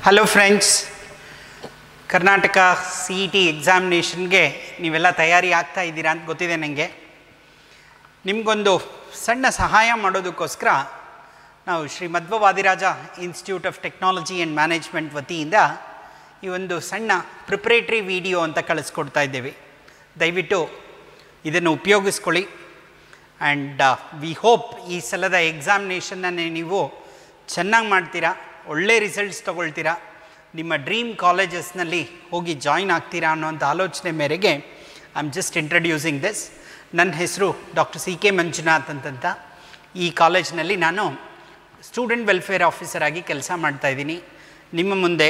Hello friends, Karnataka CET ಎಕ್ಸಾಮಿನೇಷನ್ಗೆ ನೀವೆಲ್ಲ ತಯಾರಿ ಆಗ್ತಾ ಇದ್ದೀರಾ ಅಂತ ಗೊತ್ತಿದೆ ನನಗೆ. ನಿಮಗೊಂದು ಸಣ್ಣ ಸಹಾಯ ಮಾಡೋದಕ್ಕೋಸ್ಕರ ನಾವು Shri Madhva Vadiraja institute of technology and management ವತಿಯಿಂದ ಈ ಒಂದು ಸಣ್ಣ ಪ್ರಿಪ್ರೇಟ್ರಿ ವಿಡಿಯೋ ಅಂತ ಕಳಿಸ್ಕೊಡ್ತಾ ಇದ್ದೇವೆ. ದಯವಿಟ್ಟು ಇದನ್ನು ಉಪಯೋಗಿಸ್ಕೊಳ್ಳಿ. ಆ್ಯಂಡ್ ವಿ ಹೋಪ್ ಈ ಸಲದ ಎಕ್ಸಾಮಿನೇಷನ್ನ ನೀವು ಚೆನ್ನಾಗಿ ಮಾಡ್ತೀರಾ, ಒಳ್ಳೆ ರಿಸಲ್ಟ್ಸ್ ತೊಗೊಳ್ತೀರಾ, ನಿಮ್ಮ ಡ್ರೀಮ್ ಕಾಲೇಜಸ್ನಲ್ಲಿ ಹೋಗಿ ಜಾಯಿನ್ ಆಗ್ತೀರಾ ಅನ್ನೋಂಥ ಆಲೋಚನೆ ಮೇರೆಗೆ I am just introducing this. ನನ್ನ ಹೆಸರು ಡಾಕ್ಟರ್ CK ಮಂಜುನಾಥ್ ಅಂತಂತ. ಈ ಕಾಲೇಜ್ನಲ್ಲಿ ನಾನು ಸ್ಟೂಡೆಂಟ್ ವೆಲ್ಫೇರ್ ಆಫೀಸರ್ ಆಗಿ ಕೆಲಸ ಮಾಡ್ತಾಯಿದ್ದೀನಿ. ನಿಮ್ಮ ಮುಂದೆ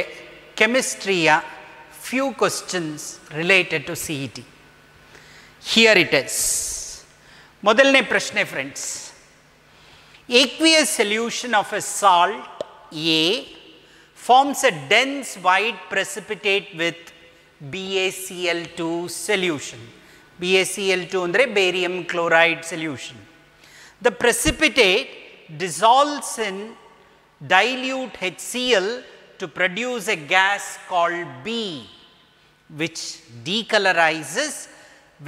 ಕೆಮಿಸ್ಟ್ರಿಯ few questions related to CET. Here it is. ಮೊದಲನೇ ಪ್ರಶ್ನೆ friends, aqueous solution of a salt A forms a dense white precipitate with BaCl2 solution. BaCl2 ಅಂದರೆ barium chloride solution. The precipitate dissolves in dilute HCl to produce a gas called B, which decolorizes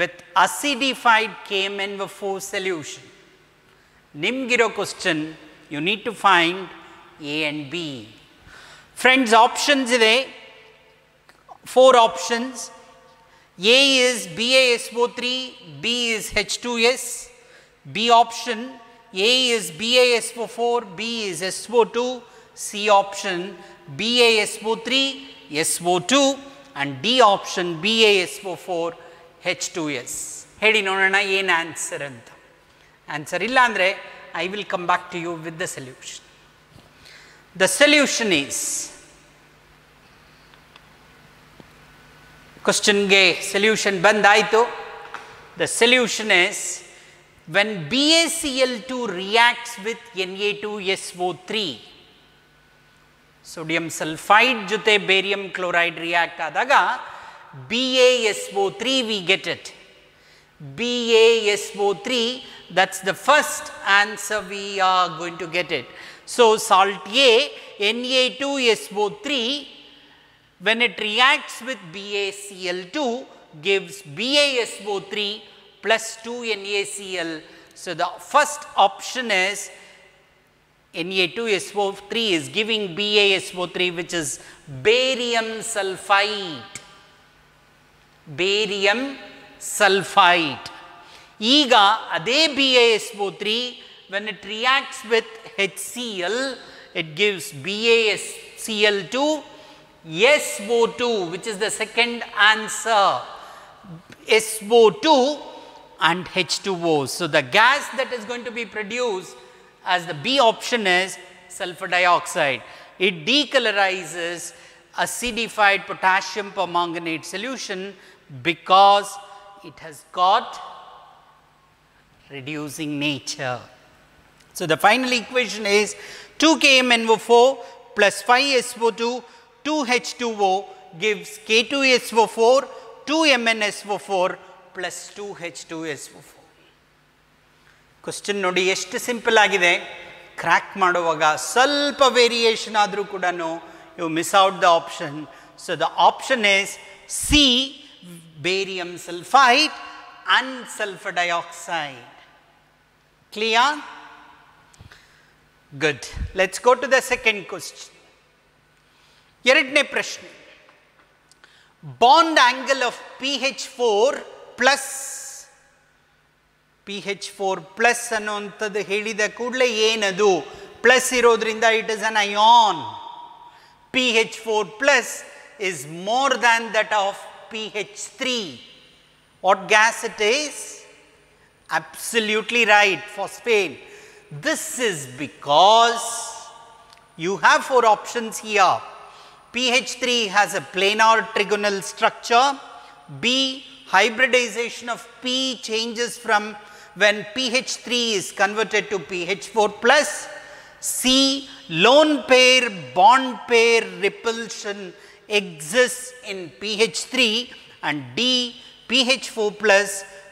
with acidified KMnO4 solution. Nimgiro question, you need to find A and B. Friends, options ide 4 options. A is BaSO3, B is H2S. B option, A is BaSO4, B is SO2. C option, BaSO3, SO2, and D option, BaSO4, H2S. ಹೇಳಿ ನೋಡೋಣ ಏನು answer ಅಂತ. Answer ಇಲ್ಲ ಅಂದರೆ I will come back to you with the solution. The solution is, ಕ್ವಶನ್ಗೆ solution ಬಂದಾಯಿತು. The solution is, when BaCl2 reacts with Na2SO3, sodium sulfide ಜೊತೆ barium chloride react ಆದಾಗ BaSO3 we get it. BaSO3, that's the first answer we are going to get it. So salt A, Na2SO3, when it reacts with BaCl2 gives BaSO3 plus 2 NaCl. So the first option is Na2SO3 is giving BaSO3, which is barium sulfide. Barium sulfide. ಈಗ ಅದೇ BaSO3 when it reacts with HCl, it gives BaCl2, SO2, which is the second answer, SO2 and H2O. So the gas that is going to be produced as the B option is sulfur dioxide. It decolorizes acidified potassium permanganate solution because it has got reducing nature. So the final equation is 2KMnO4 plus 5SO2 2H2O gives K2SO4 2MnSO4 plus 2H2SO4. Question ನೋಡಿ ಎಷ್ಟು simple ಆಗಿದೆ. Crack ಮಾಡುವಾಗ ಸ್ವಲ್ಪ variation ಆದರೂ ಕೂಡ you miss out the option. So the option is C, barium sulphide and sulfur dioxide. Clear? Good. Let's go to the second question. ಎರಡನೇ ಪ್ರಶ್ನೆ, bond angle of PH4 plus ಅನ್ನುವಂಥದ್ದು ಹೇಳಿದ ಕೂಡಲೇ ಏನದು? ಪ್ಲಸ್ ಇರೋದ್ರಿಂದ it is an ion. PH4 plus is more than that of PH3. What gas it is? Absolutely right, phosphate. This is because you have 4 options here. PH3 has a planar trigonal structure. B, hybridization of P changes from when PH3 is converted to PH4 plus. C, lone pair bond pair repulsion exists in PH3. And D, PH4 plus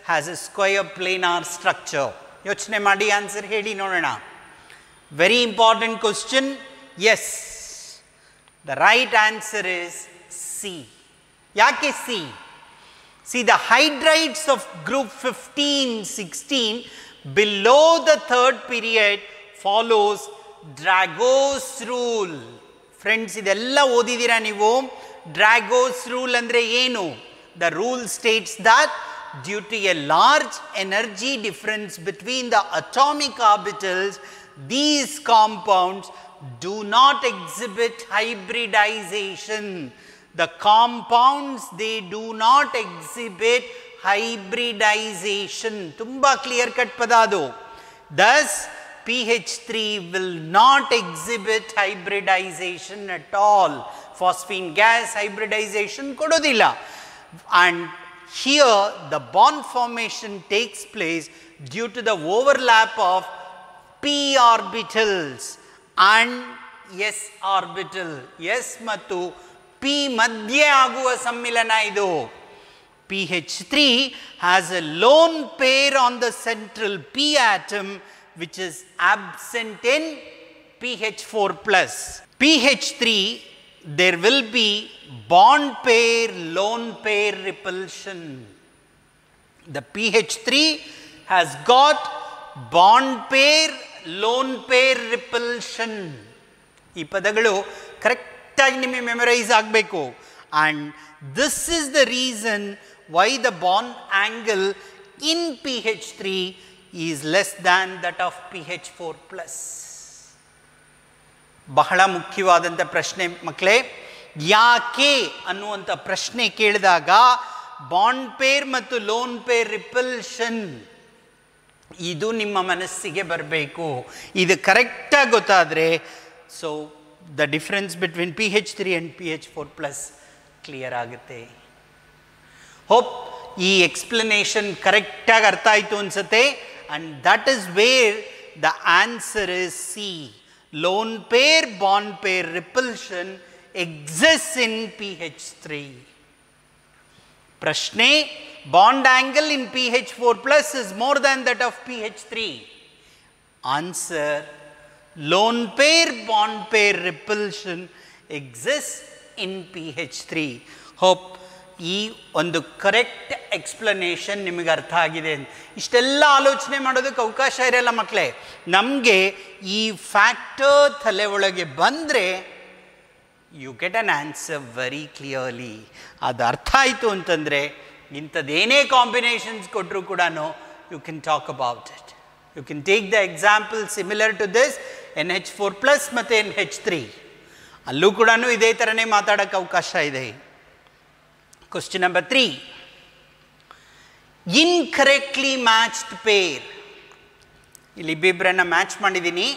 has a square planar structure. ಯೋಚನೆ ಮಾಡಿ answer ಹೇಳಿ ನೋಡೋಣ. Very important question. Yes, The right answer is C. Yake C? See, the hydrides of group 15, 16 below the third period follows Drago's rule. Friends, idella odidira neevu. Drago's rule andre enu? The rule states that due to a large energy difference between the atomic orbitals, these compounds do not exhibit hybridization. The compounds, they do not exhibit hybridization. Tumba clear cut padadu. Thus, PH3 will not exhibit hybridization at all. Phosphine gas hybridization kododilla. And here the bond formation takes place due to the overlap of p orbitals and s orbital. S ಮತ್ತು p ಮಧ್ಯೆ ಆಗುವ ಸಮ್ಮಿಲನ ಇದು. PH3 has a lone pair on the central p atom which is absent in PH4 plus. PH3, there will be bond pair, lone pair repulsion. The PH3 has got bond pair, lone pair repulsion. ಈ ಪದಗಳು correct ಆಗಿ ನಿಮಗೆ memorise ಆಗಬೇಕು. And this is the reason why the bond angle in PH3 is less than that of PH4 plus. ಬಹಳ ಮುಖ್ಯವಾದಂಥ ಪ್ರಶ್ನೆ ಮಕ್ಕಳೇ. ಯಾಕೆ ಅನ್ನುವಂಥ ಪ್ರಶ್ನೆ ಕೇಳಿದಾಗ ಬಾಂಡ್ ಪೇರ್ ಮತ್ತು ಲೋನ್ ಪೇರ್ ರಿಪಲ್ಷನ್ ಇದು ನಿಮ್ಮ ಮನಸ್ಸಿಗೆ ಬರಬೇಕು. ಇದು ಕರೆಕ್ಟಾಗಿ ಗೊತ್ತಾದರೆ so the difference between PH3 and PH4 plus clear ಆಗುತ್ತೆ. ಹೋಪ್ ಈ ಎಕ್ಸ್ಪ್ಲನೇಷನ್ ಕರೆಕ್ಟಾಗಿ ಅರ್ಥ ಆಯಿತು ಅನಿಸುತ್ತೆ. And that is where the answer is C. Lone pair bond pair repulsion exists in PH3. Prashne, bond angle in PH4 plus is more than that of PH3. Answer, lone pair bond pair repulsion exists in PH3. Hope ಈ ಒಂದು correct explanation ನಿಮಗೆ ಅರ್ಥ ಆಗಿದೆ. ಇಷ್ಟೆಲ್ಲ ಆಲೋಚನೆ ಮಾಡೋದಕ್ಕೆ ಅವಕಾಶ ಇರಲ್ಲ ಮಕ್ಕಳೇ. ನಮಗೆ ಈ ಫ್ಯಾಕ್ಟರ್ ತಲೆ ಒಳಗೆ ಬಂದರೆ you get an answer very clearly. ಅದು ಅರ್ಥ ಆಯಿತು ಅಂತಂದರೆ ಇಂಥದ್ದೇನೇ ಕಾಂಬಿನೇಷನ್ಸ್ ಕೊಟ್ಟರು ಕೂಡ you can talk about it. You can take the example similar to this NH4 plus ಮತ್ತು NH3. ಅಲ್ಲೂ ಕೂಡ ಇದೇ ಥರನೇ ಮಾತಾಡೋಕ್ಕೆ ಅವಕಾಶ ಇದೆ. Question number 3. Incorrectly matched pair. ಇಲ್ಲಿ ಇಬ್ಬಿಬ್ಬರನ್ನ ಮ್ಯಾಚ್ ಮಾಡಿದ್ದೀನಿ.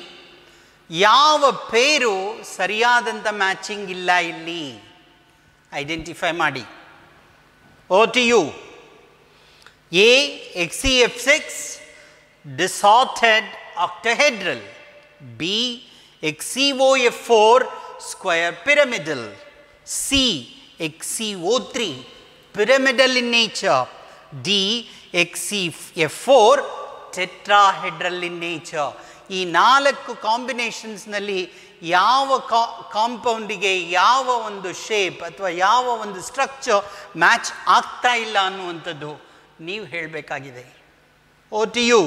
ಯಾವ ಪೇರು ಸರಿಯಾದಂಥ ಮ್ಯಾಚಿಂಗ್ ಇಲ್ಲ ಇಲ್ಲಿ ಐಡೆಂಟಿಫೈ ಮಾಡಿ. OTU. A XeF6 disordered octahedral. B XeOF4 square pyramidal. C XeO3 pyramidal in nature. D XeF4 tetrahedral in nature. ಈ 4 ಕಾಂಬಿನೇಷನ್ಸ್ನಲ್ಲಿ ಯಾವ ಕಾಂಪೌಂಡಿಗೆ ಯಾವ ಒಂದು ಶೇಪ್ ಅಥವಾ ಯಾವ ಒಂದು ಸ್ಟ್ರಕ್ಚರ್ ಮ್ಯಾಚ್ ಆಗ್ತಾ ಇಲ್ಲ ಅನ್ನುವಂಥದ್ದು ನೀವು ಹೇಳಬೇಕಾಗಿದೆ. OTU.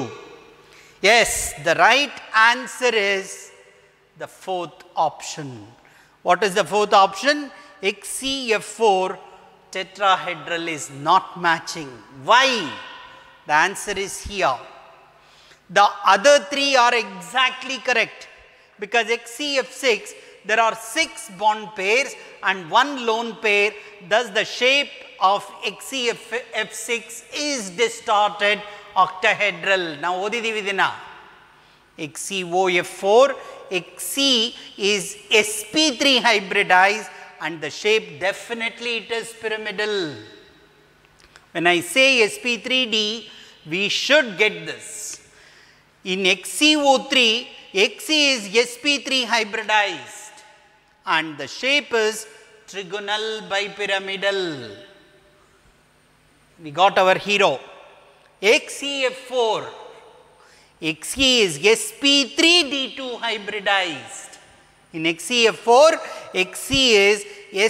Yes, the right answer is the fourth option. What is the fourth option? XeF4 tetrahedral is not matching. Why? The answer is here. The other 3 are exactly correct because XeF6 there are 6 bond pairs and 1 lone pair. Thus the shape of XeF6 is distorted octahedral. Now ಓದಿದೀವಿ ಇದನ್ನ. XeOF4, Xe is sp3 hybridized and the shape definitely it is pyramidal. When I say sp3d, we should get this. In XeO3, Xe is sp3 hybridized and the shape is trigonal bipyramidal. We got our hero. XeF4, Xe is sp3d2 hybridized. In XeF4, Xe is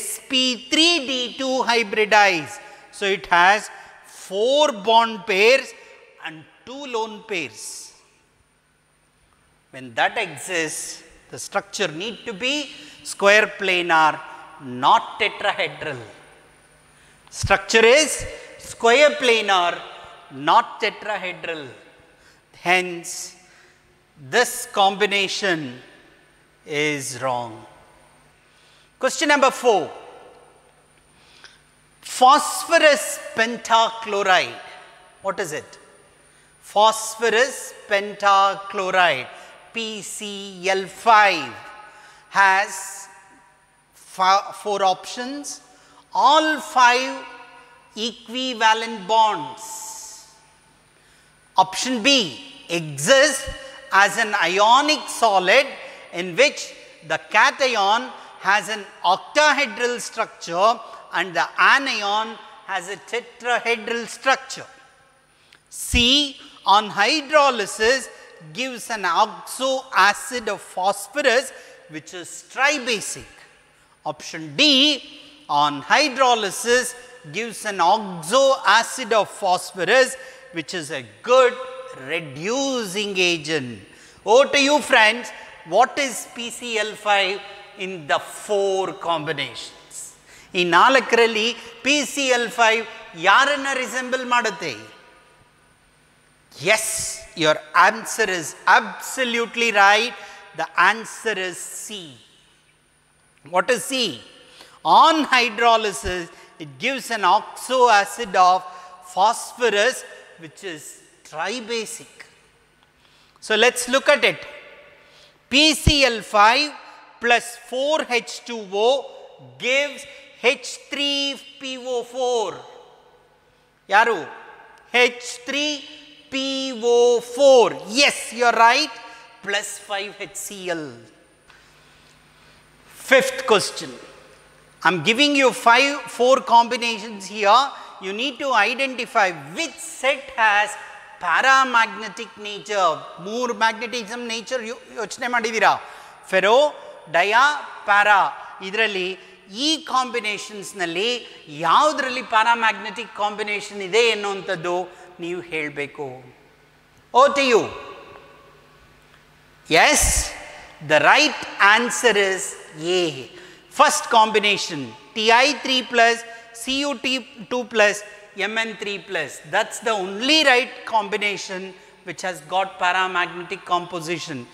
sp3d2 hybridized. So it has 4 bond pairs and 2 lone pairs. When that exists, the structure need to be square planar, not tetrahedral. Structure is square planar, not tetrahedral. Hence, this combination is wrong. Question number 4. Phosphorus pentachloride. What is it? Phosphorus pentachloride, PCl5, has 4 options, all 5 equivalent bonds. Option B exists as an ionic solid in which the cation has an octahedral structure and the anion has a tetrahedral structure. C, on hydrolysis, gives an oxo acid of phosphorus which is tribasic. Option D, on hydrolysis, gives an oxo acid of phosphorus which is a good reducing agent. Over to you, friends. What is PCl5 in the 4 combinations? ಈ 4ರಲ್ಲಿ PCl5 ಯಾರನ್ನ resemble ಮಾಡುತ್ತೆ? Yes, your answer is absolutely right. The answer is C. What is C? On hydrolysis, it gives an oxo acid of phosphorus which is tribasic. So let's look at it. PCl5 plus 4H2O gives H3PO4. Yaru? H3PO4. Yes, you are right. Plus 5HCl. 5th question. I am giving you 4 combinations here. You need to identify which set has paramagnetic nature. 3 magnetism nature ಯೋಚನೆ ಮಾಡಿದಿರಾ? ಫೆರೋ, dia, para. ಇದರಲ್ಲಿ ಈ ಕಾಂಬಿನೇಷನ್ಸ್ನಲ್ಲಿ ಯಾವುದರಲ್ಲಿ paramagnetic combination ಇದೆ ಎನ್ನುವಂಥದ್ದು ನೀವು ಹೇಳಬೇಕು. Over to you. Yes, the right answer is A. First combination, Ti3 plus Cu2 plus Mn3 plus. That's the only right combination which has got paramagnetic composition.